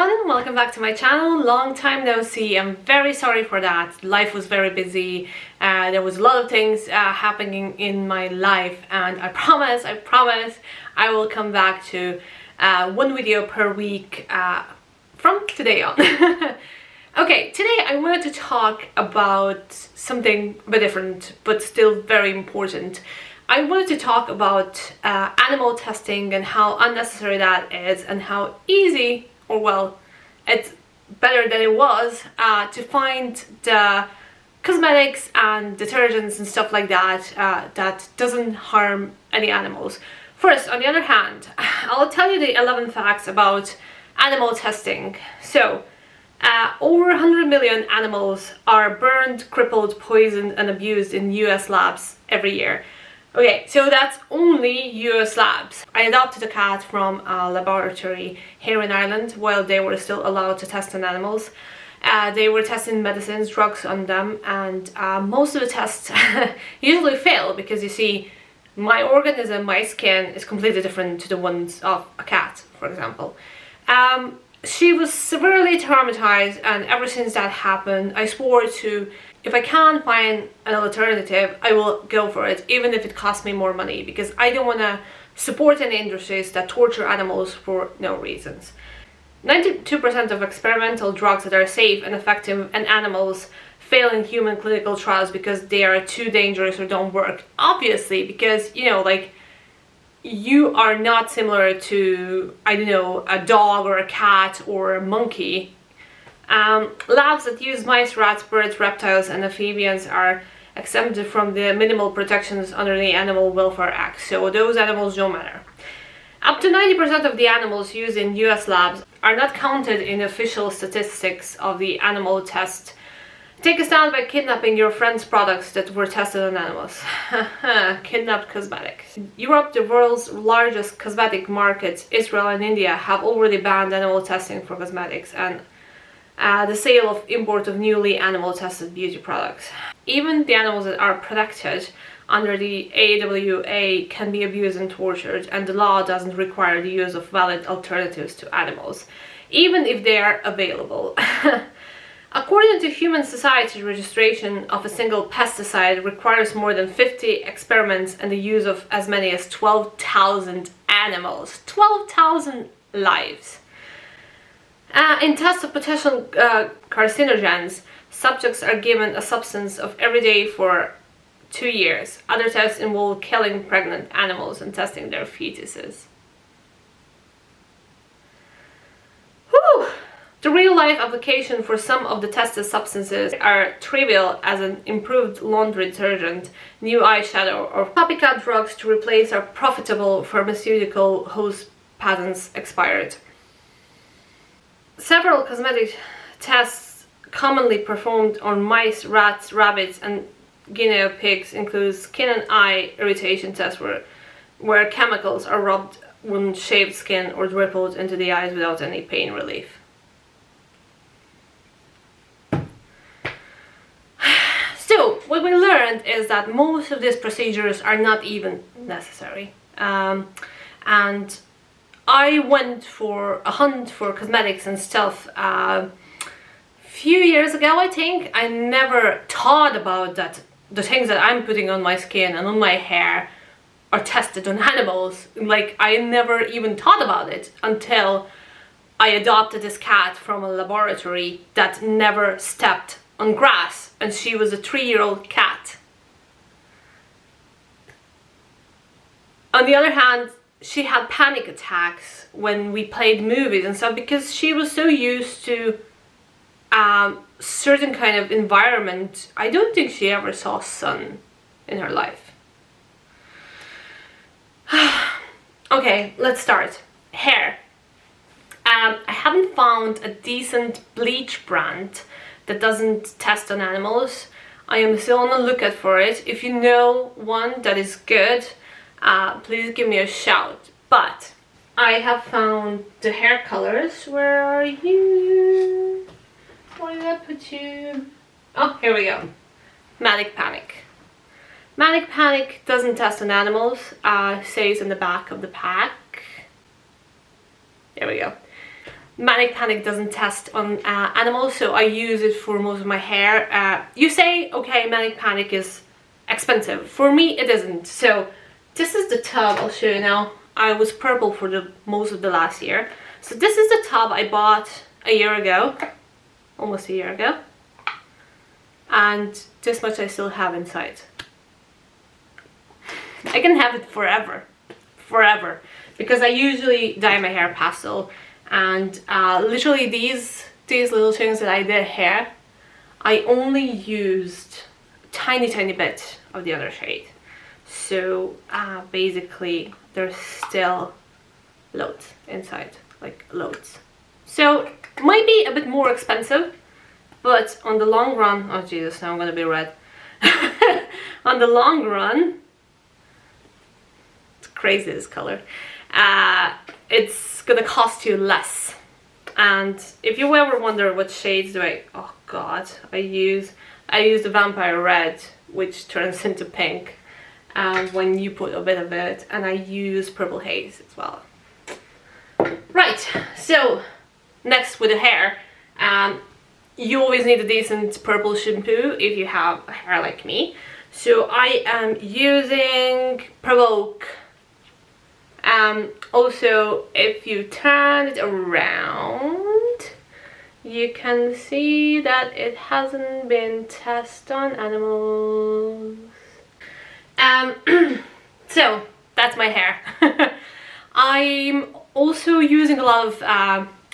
everyone, welcome back to my channel. Long time no see. I'm very sorry for that. Life was very busy. There was a lot of things happening in my life, and I promise I will come back to one video per week from today on. Okay, today I wanted to talk about something a bit different but still very important. I wanted to talk about animal testing and how unnecessary that is, and how easy, or well, it's better than it was, to find the cosmetics and detergents and stuff like that that doesn't harm any animals. First, on the other hand, I'll tell you the 11 facts about animal testing. So, over 100 million animals are burned, crippled, poisoned and abused in US labs every year. Okay, so that's only US labs. I adopted a cat from a laboratory here in Ireland while they were still allowed to test on animals. They were testing medicines, drugs on them, and most of the tests usually fail because, you see, my organism, my skin is completely different to the ones of a cat, for example. She was severely traumatized, and ever since that happened, I swore to, if I can find an alternative, I will go for it, even if it costs me more money, because I don't want to support any industries that torture animals for no reasons. 92% of experimental drugs that are safe and effective in animals fail in human clinical trials because they are too dangerous or don't work. Obviously, because, you know, like, you are not similar to, I don't know, a dog or a cat or a monkey. Labs that use mice, rats, birds, reptiles and amphibians are exempted from the minimal protections under the Animal Welfare Act, so those animals don't matter. Up to 90% of the animals used in US labs are not counted in official statistics of the animal test. Take a stand by kidnapping your friend's products that were tested on animals. Kidnapped cosmetics. Europe, the world's largest cosmetic markets, Israel and India have already banned animal testing for cosmetics and the sale of import of newly animal tested beauty products. Even the animals that are protected under the AWA can be abused and tortured, and the law doesn't require the use of valid alternatives to animals, even if they are available. According to Human Society, registration of a single pesticide requires more than 50 experiments and the use of as many as 12,000 animals. 12,000 lives. In tests of potential carcinogens, subjects are given a substance of every day for 2 years. Other tests involve killing pregnant animals and testing their fetuses. Whew! The real-life application for some of the tested substances are trivial as an improved laundry detergent, new eyeshadow, or copycat drugs to replace our profitable pharmaceutical whose patents expired. Several cosmetic tests commonly performed on mice, rats, rabbits, and guinea pigs include skin and eye irritation tests where chemicals are rubbed on shaved skin or dribbled into the eyes without any pain relief. So, what we learned is that most of these procedures are not even necessary. And I went for a hunt for cosmetics and stuff a few years ago, I think. I never thought about that the things that I'm putting on my skin and on my hair are tested on animals. Like, I never even thought about it until I adopted this cat from a laboratory that never stepped on grass, and she was a 3-year-old cat. On the other hand, she had panic attacks when we played movies and stuff because she was so used to certain kind of environment. I don't think she ever saw sun in her life. Okay, let's start. Hair. I haven't found a decent bleach brand that doesn't test on animals. I am still on the lookout for it. If you know one that is good, please give me a shout. But I have found the hair colors. Where are you? Why did I put you? Oh, here we go. Manic Panic. Manic Panic doesn't test on animals. Says in the back of the pack. There we go. Manic Panic doesn't test on animals, so I use it for most of my hair. You say, okay, Manic Panic is expensive. For me, it isn't. So this is the tub. I'll show you now. I was purple for the most of the last year. So this is the tub I bought a year ago, almost a year ago. And this much I still have inside. I can have it forever, because I usually dye my hair pastel, and literally these little things that I did here, I only used a tiny bit of the other shade. So basically there's still loads inside, like loads. So it might be a bit more expensive, but on the long run, oh Jesus, now I'm gonna be red. On the long run, it's crazy this color, it's gonna cost you less. And if you ever wonder what shades do oh god, I use the Vampire Red, which turns into pink when you put a bit of it, and I use Purple Haze as well. Right, so next with the hair, you always need a decent purple shampoo if you have hair like me. So I am using Provoke. Also, if you turn it around, you can see that it hasn't been tested on animals. So that's my hair. I'm also using a lot of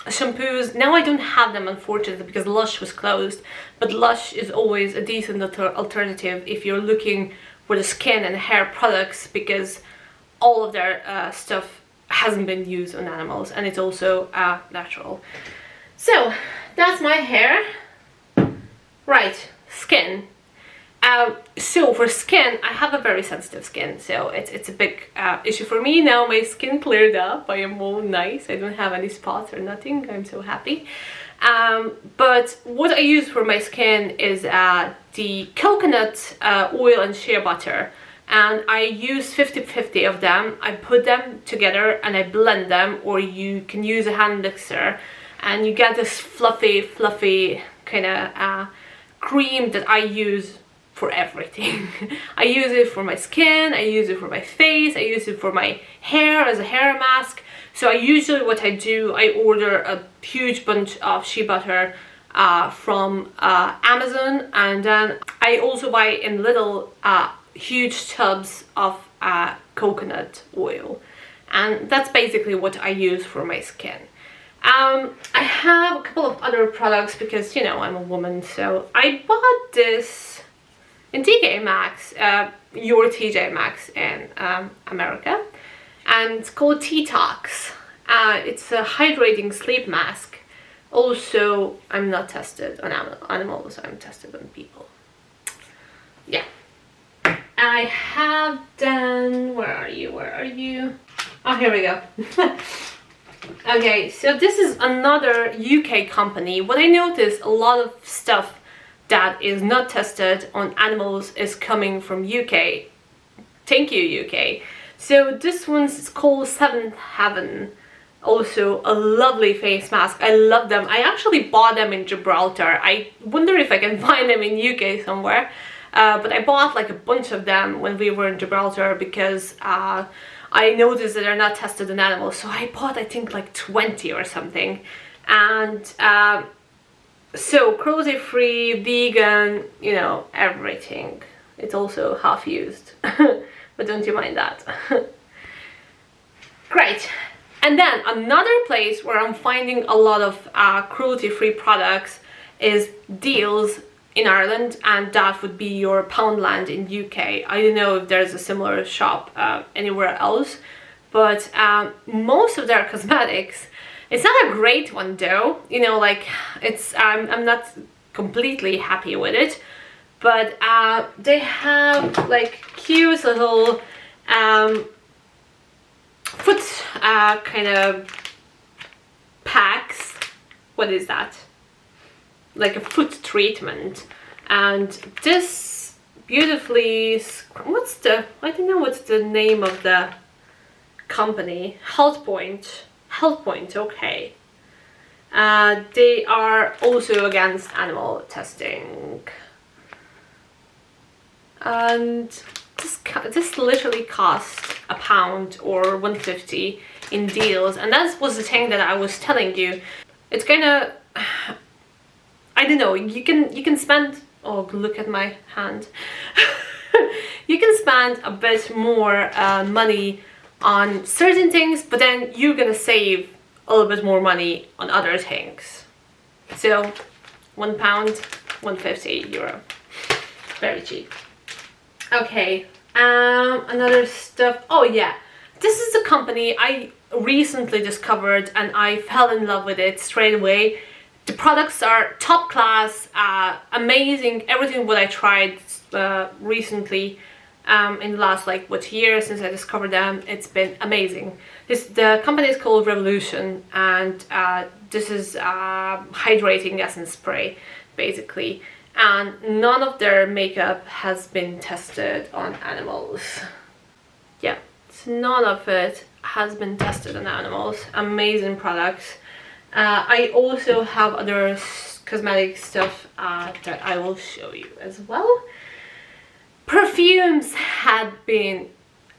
shampoos. Now I don't have them, unfortunately, because Lush was closed, but Lush is always a decent alternative if you're looking for the skin and hair products, because all of their stuff hasn't been used on animals, and it's also natural. So that's my hair. Right, skin. So for skin, I have a very sensitive skin, so it's a big issue for me. Now my skin cleared up, I am all nice, I don't have any spots or nothing, I'm so happy. But what I use for my skin is the coconut oil and shea butter, and I use 50-50 of them. I put them together and I blend them, or you can use a hand mixer, and you get this fluffy kind of cream that I use for everything. I use it for my skin, I use it for my face, I use it for my hair as a hair mask. So what I do, I order a huge bunch of shea butter from Amazon, and then I also buy in little huge tubs of coconut oil, and that's basically what I use for my skin. I have a couple of other products because, you know, I'm a woman, so I bought this in TK Maxx, your TJ Maxx in America, and it's called T-Tox. It's a hydrating sleep mask. Also, I'm not tested on animals, I'm tested on people. Yeah. I have done, where are you? Oh, here we go. Okay, so this is another UK company. What I noticed, a lot of stuff that is not tested on animals is coming from UK. Thank you, UK. So this one's called Seventh Heaven. Also a lovely face mask. I love them. I actually bought them in Gibraltar. I wonder if I can find them in UK somewhere. But I bought like a bunch of them when we were in Gibraltar, because I noticed that they're not tested on animals. So I bought, I think, like 20 or something. And so cruelty free, vegan, you know, everything. It's also half used, but don't you mind that. Great. And then another place where I'm finding a lot of cruelty free products is Deals in Ireland, and that would be your Poundland in UK. I don't know if there's a similar shop anywhere else, but most of their cosmetics, it's not a great one though, you know, like it's I'm not completely happy with it, but they have like cute little foot kind of packs. What is that? Like a foot treatment, and this beautifully, I don't know what's the name of the company. Health Point, okay. They are also against animal testing. And this literally cost £1 or 150 in deals, and that was the thing that I was telling you. It's gonna, I don't know, you can spend, oh look at my hand. You can spend a bit more money on certain things, but then you're gonna save a little bit more money on other things. So £1, 150 euro, very cheap. Okay, another stuff. Oh yeah, this is a company I recently discovered and I fell in love with it straight away. The products are top class, amazing, everything what I tried recently in the last year since I discovered them. It's been amazing. The company is called Revolution, and this is hydrating essence spray basically, and none of their makeup has been tested on animals. Yeah, so none of it has been tested on animals. Amazing products. I also have other cosmetic stuff that I will show you as well. Perfumes had been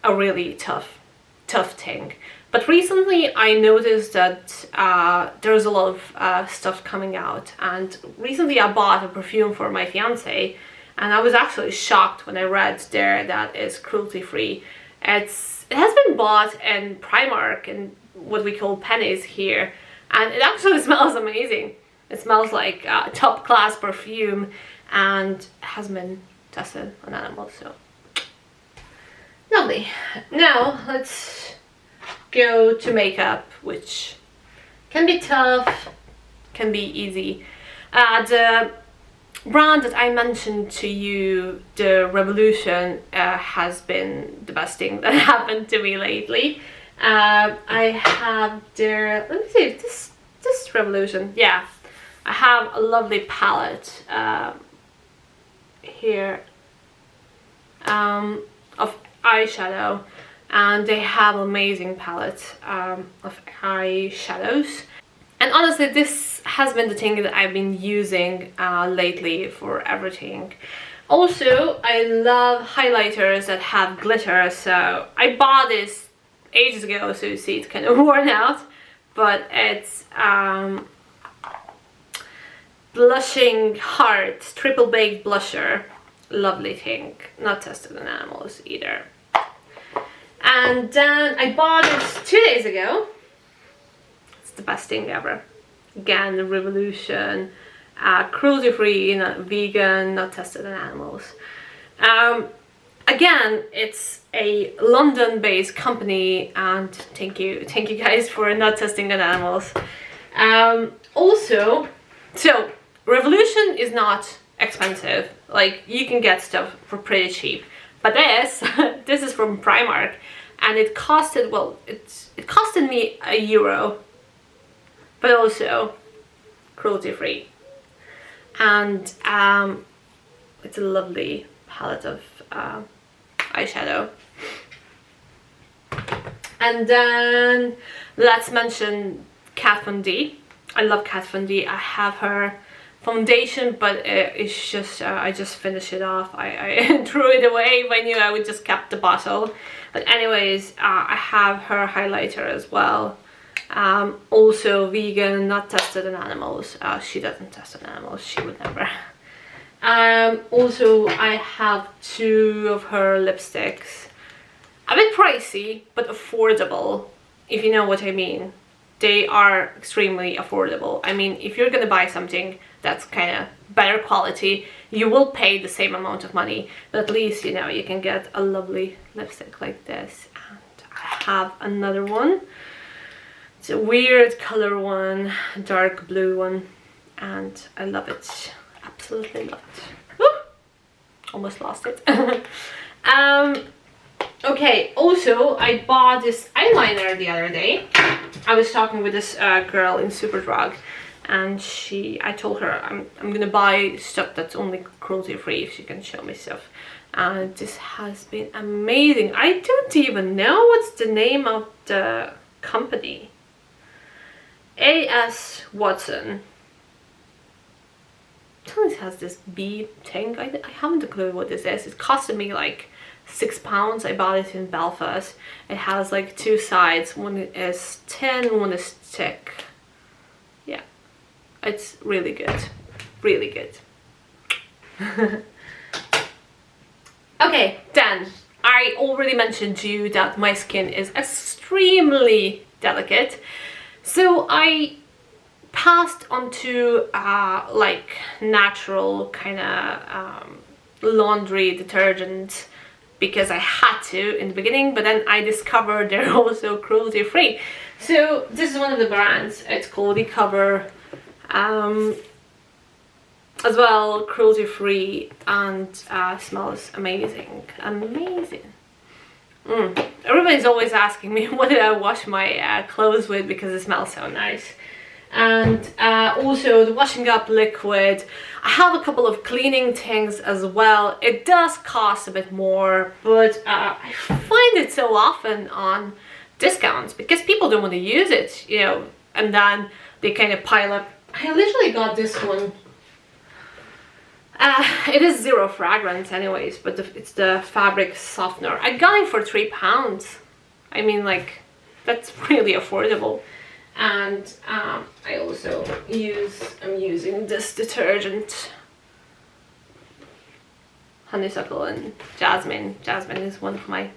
a really tough thing, but recently I noticed that there's a lot of stuff coming out, and recently I bought a perfume for my fiance, and I was actually shocked when I read there that it's cruelty free. It has been bought in Primark and what we call pennies here, and it actually smells amazing. It smells like top class perfume and has been tested on animals, so lovely. Now let's go to makeup, which can be tough, can be easy. The brand that I mentioned to you, the Revolution, has been the best thing that happened to me lately. I have their, let me see, this Revolution, yeah, I have a lovely palette here of eyeshadow, and they have amazing palette of eyeshadows. And honestly, this has been the thing that I've been using lately for everything. Also, I love highlighters that have glitter, so I bought this ages ago, so you see it's kind of worn out, but it's Blushing Heart Triple Baked Blusher. Lovely thing, not tested on animals either. And then I bought this 2 days ago. It's the best thing ever. Again, the Revolution, cruelty free, vegan, not tested on animals. Again, it's a London-based company, and thank you guys for not testing on animals. Also, so Revolution is not expensive. Like, you can get stuff for pretty cheap, but this is from Primark, and it costed, well, it costed me €1, but also cruelty free, and it's a lovely palette of eyeshadow. And then let's mention Kat Von D. I love Kat Von D. I have her foundation, but it's just I just finished it off. I threw it away. If I knew, I would just kept the bottle. But anyways, I have her highlighter as well. Also vegan, not tested on animals. She doesn't test on animals, she would never. Also, I have 2 of her lipsticks. A bit pricey, but affordable, if you know what I mean. They are extremely affordable. I mean, if you're gonna buy something that's kind of better quality, you will pay the same amount of money, but at least, you know, you can get a lovely lipstick like this. And I have another one. It's a weird color one, dark blue one, and I love it. Absolutely love it. Woo! Almost lost it. Okay, also I bought this eyeliner the other day. I was talking with this girl in Superdrug, and I told her I'm gonna buy stuff that's only cruelty free if she can show me stuff. And this has been amazing. I don't even know what's the name of the company. A.S. Watson. It has this bee thing. I haven't a clue what this is. It costed me like £6. I bought it in Belfast. It has like two sides. One is thin, one is thick. Yeah, it's really good. Really good. Okay, then I already mentioned to you that my skin is extremely delicate. So I passed on to like natural kind of laundry detergent because I had to in the beginning, but then I discovered they're also cruelty free. So this is one of the brands. It's called Recover, as well, cruelty free, and smells amazing. Everybody's always asking me what did I wash my clothes with because it smells so nice. And also the washing up liquid. I have a couple of cleaning things as well. It does cost a bit more, but I find it so often on discounts because people don't want to use it, you know, and then they kind of pile up. I literally got this one. It is zero fragrance anyways, but it's the fabric softener. I got it for £3. I mean, like, that's really affordable. And I also I'm using this detergent, honeysuckle and jasmine. Jasmine is one of my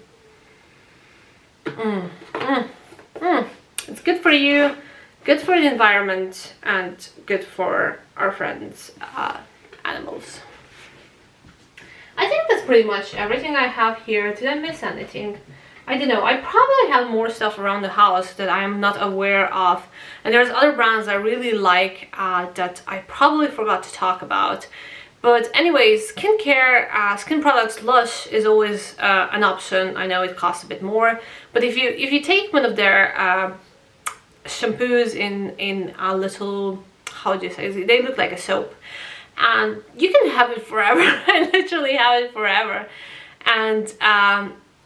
it's good for you, good for the environment, and good for our friends, animals. I think that's pretty much everything I have here. Did I miss anything? I don't know. I probably have more stuff around the house that I am not aware of, and there's other brands I really like that I probably forgot to talk about. But anyways, skincare, skin products, Lush is always an option. I know it costs a bit more, but if you take one of their shampoos in a little, how do you say, they look like a soap, and you can have it forever. I literally have it forever. And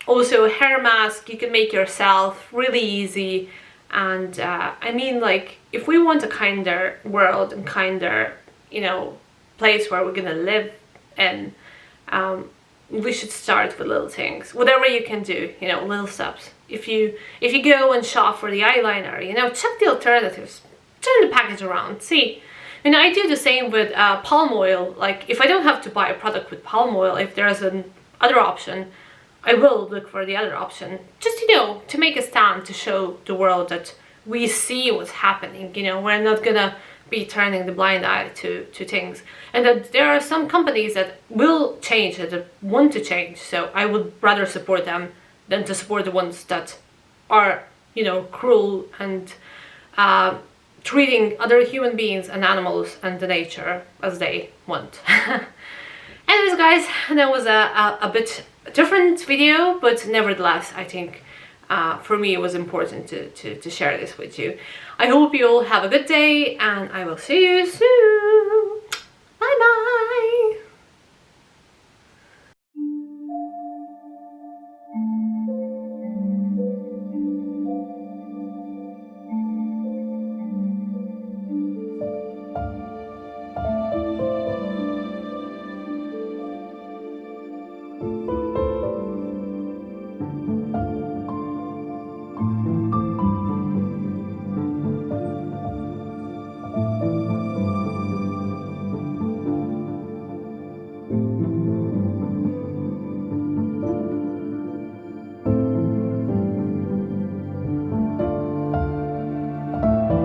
also a hair mask you can make yourself, really easy. And I mean, like, if we want a kinder world and kinder, you know, place where we're gonna live in, we should start with little things, whatever you can do, you know, little steps. If you go and shop for the eyeliner, you know, check the alternatives, turn the package around, see. And I do the same with palm oil. Like, if I don't have to buy a product with palm oil, if there's an other option, I will look for the other option, just, you know, to make a stand, to show the world that we see what's happening. You know, we're not gonna be turning the blind eye to things, and that there are some companies that will change, that want to change. So I would rather support them than to support the ones that are, you know, cruel and treating other human beings and animals and the nature as they want. Anyways, guys, that was a bit different video, but nevertheless, I think for me it was important to share this with you. I hope you all have a good day, and I will see you soon.